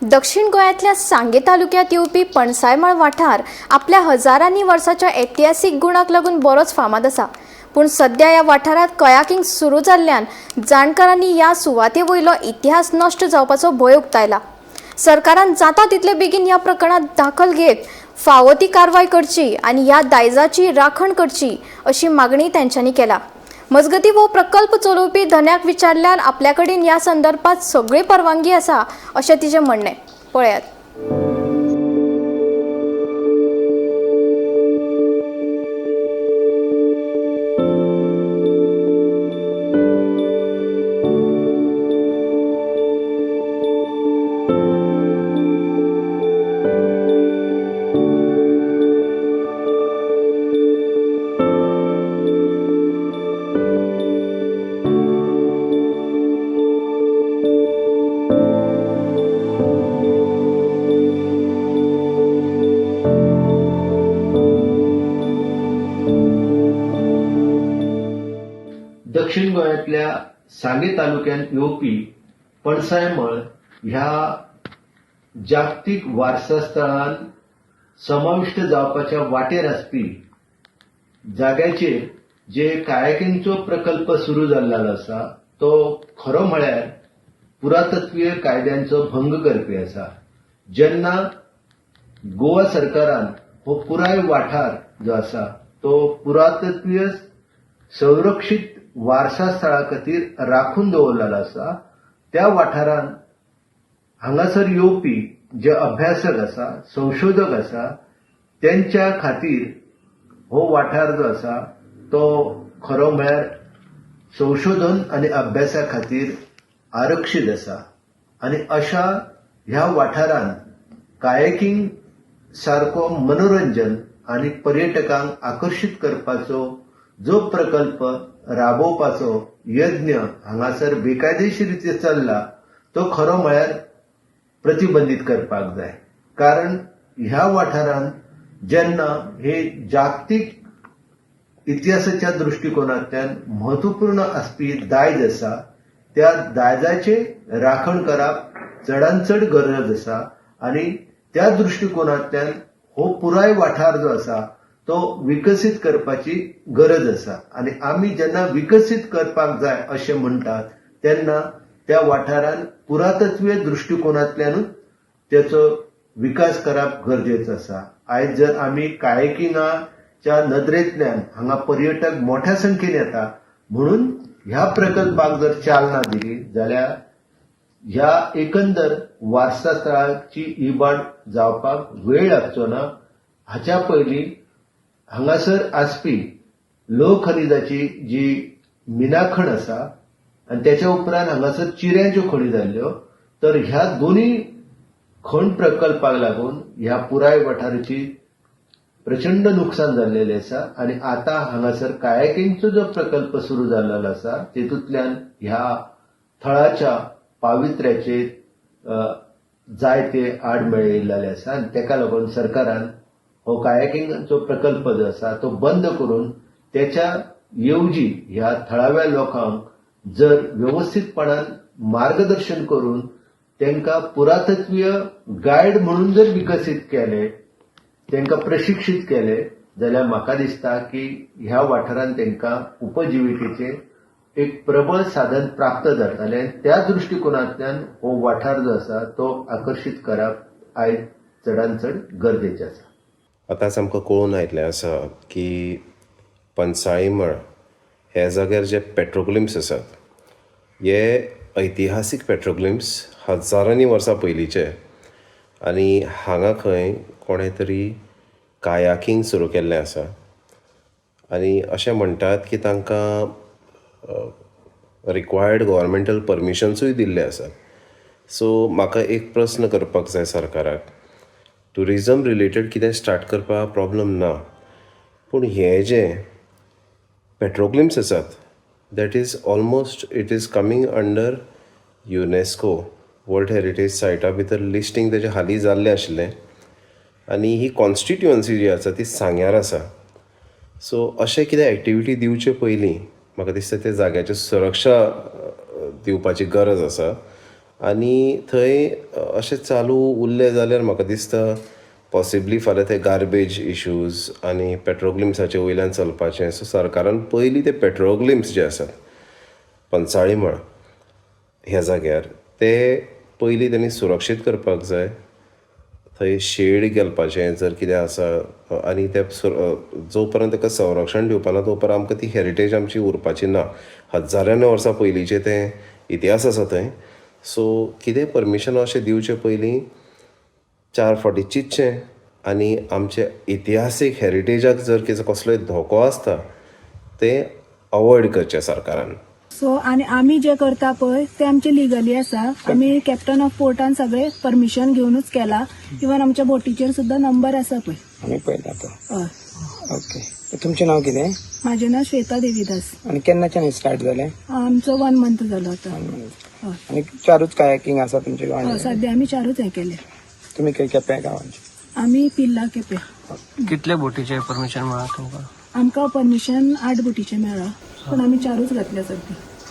दक्षिण गोंयांतल्या सांगे तालुक्यात येवपी पणसायमळ वाठार आपल्या हजारांनी वर्साच्या ऐतिहासीक गुणाक लागून बरोच फामाद आसा. पूण सध्या ह्या वाठारात कयाकिंग सुरू जाल्ल्यान जाणकारांनी ह्या सुवाते वयलो इतिहास नश्ट जावपाचो भंय उक्तायला. सरकारान जाता तितले बेगीन ह्या प्रकरणात दाखल घेत फावो ती कारवाय करची आनी ह्या दायजाची राखण करची अशी मागणी तांच्यांनी केला. मजगती वो प्रकल्प चलोवपी धन्याक विचारल्यान आपल्या कडेन ह्या संदर्भात सगळी परवानगी आसा अशें तिचें म्हणणें. पळयात. दक्षिण गोंयांतल्या सांगे तालुक्यात येवपी पणसायमळ ह्या जागतीक वारसा स्थळान समाविष्ट जावपाच्या वाटेर आसपी जाग्याचेर जे कायाकिंगचो प्रकल्प सुरू जाल्लो आसा तो खरो म्हळ्यार पुरातत्वीय कायद्यांचो भंग करपी आसा. जेन्ना गोवा सरकारान हो पुराय वाठार जो आसा तो पुरातत्वीय संरक्षीत वारसा स्थळा खातीर राखून दवरलेलो आसा, त्या वाठारान हांगासर येवपी जे अभ्यासक आसा, संशोधक आसा, त्यांच्या खातीर हो वाठार जो आसा तो खरो म्हळ्यार संशोधन आनी अभ्यासा खातीर आरक्षीत आसा. आनी अशा ह्या वाठारान कायाकिंग सारको मनोरंजन आनी पर्यटकांक आकर्षित करपाचो जो प्रकल्प राबोवपाचो यज्ञ हांगासर बेकायदेशीर चल्ला तो खरो म्हळ्यार प्रतिबंधीत करपाक जाय. कारण ह्या वाठारान जेन्ना हे जागतीक इतिहासाच्या दृष्टिकोनांतल्यान म्हत्वपूर्ण आसपी दायज आसा, त्या दायजाचे राखण करप चडांत चड गरज आसा. आनी त्या दृष्टिकोनांतल्यान हो पुराय वाठार जो आसा तो विकसीत करपाची गरज आसा. आनी आमी जेन्ना विकसीत करपाक जाय अशें म्हणटात तेन्ना त्या वाठारान पुरातत्वीय दृष्टिकोनांतल्यानूच त्याचो विकास करप गरजेचो आसा. आयज जर आमी कायाकिंगाच्या नदरेंतल्यान हांगा पर्यटक मोठ्या संख्येन येता म्हणून ह्या प्रकल्पाक जर चालना दिली जाल्यार ह्या एकंदर वारसा स्थळाची इबाड जावपाक वेळ लागचो ना. हाच्या पयलीं हांगासर आसपी लोह खनिजाची जी मिनाखण आसा आनी त्याच्या उपरांत हांगासर चिऱ्यांच्यो खणी जाल्ल्यो, तर ह्या दोन्ही खण प्रकल्पाक लागून ह्या पुराय वाठाराची प्रचंड नुकसान जाल्लेलें आसा. आनी आतां हांगासर कायाकिंगचो जो प्रकल्प सुरू जाल्लो आसा तेतूंतल्यान ह्या थळाच्या पावित्र्याचेर जायते आडमेळे येयल्ले आसा. आनी तेका लागून सरकारान हो कायाकिंगचो प्रकल्प जो आसा तो बंद करून त्याच्या येवजी ह्या थळाव्या लोकांक जर व्यवस्थितपणान मार्गदर्शन करून तांकां पुरातत्वीय गायड म्हणून जर विकसीत केले, तांकां प्रशिक्षीत केले जाल्यार म्हाका दिसता की ह्या वाठारांत तांकां उपजिविकेचें एक प्रबळ साधन प्राप्त जातलें. त्या दृष्टिकोनांतल्यान हो वाठार जो आसा तो आकर्शीत करप आयज चडांत चड गरजेचें आसा. आतांच आमकां कळून आयिल्लें आसा की पणसायमळ ह्या जाग्यार जे पेट्रोग्लिम्स आसात हे ऐतिहासीक पेट्रोग्लिम्स हजारांनी वर्सां पयलींचे. आनी हांगा खंय कोणें तरी कायाकिंग सुरू केल्लें आसा आनी अशें म्हणटात की तांकां रिक्वायर्ड गव्हर्मेंटल परमिशन्सूय दिल्ले आसात. सो म्हाका एक प्रस्न करपाक जाय सरकाराक. टुरिजम रिलेटेड कितें स्टार्ट करपाक प्रॉब्लम ना, पूण हे जे पेट्रोग्लिम्स आसात that is almost it is coming under UNESCO world heritage सायटा भितर लिस्टींग तेजें हालीं जाल्लें आशिल्लें. आनी ही कॉन्स्टिट्युअन्सी जी आसा ती सांग्यार आसा. सो अशें कितें एक्टिविटी दिवचे पयलीं म्हाका दिसता ते जाग्याची सुरक्षा दिवपाची गरज आसा. आनी थंय अशें चालू उरलें जाल्यार म्हाका दिसता पॉसिबली फाल्यां ते गार्बेज इश्यूज आनी पेट्रोग्लिम्साचे वयल्यान चलपाचें. सो सरकारान पयलीं ते पेट्रोग्लिम्स जे आसात पंचाळीमळ ह्या जाग्यार ते पयलीं तेणी सुरक्षीत करपाक जाय. थंय शेड घालपाचें जर कितें आसा आनी ते जो पर्यंत ताका संरक्षण दिवपा ना तो पर्यंत आमकां ती हेरिटेज आमची उरपाची ना. हजारांनी वर्सां पयलींचे तें इतिहास आसा थंय. सो कितें परमिशन अशें दिवचे पयलीं 4 फावटी चिंतचें आनी आमचे इतिहासीक हेरिटेजाक जर कितें कसलोय धोको आसता तें अवॉयड करचें सरकारान. सो आनी आमी जे करता पळय ते आमचे लिगली आसा. आमी कॅप्टन ऑफ पोर्टान सगळे परमिशन घेवनूच केला. इवन आमच्या बोटीचेर सुद्दां नंबर आसा पळय. आमी पळयता तो. हय. ओके. तुमचें नांव कितें? म्हाजें नांव श्वेता देवीदास. आनी केन्नाच्यान हे स्टार्ट जालें? आमचो 1 मंथ जालो आता. हय. आनी 4च कायाकिंग आसा तुमचे गांवांत? सध्या आमी 4च हे केले. तुमी खंय केप्यां गांवांचे? आमी पिल्ला केपे. कितले बोटीचे परमिशन मेळ्ळा तुमकां? आमकां परमिशन 8 बोटीचे मेळ्ळा पण आमी 4च घातल्या सध्या.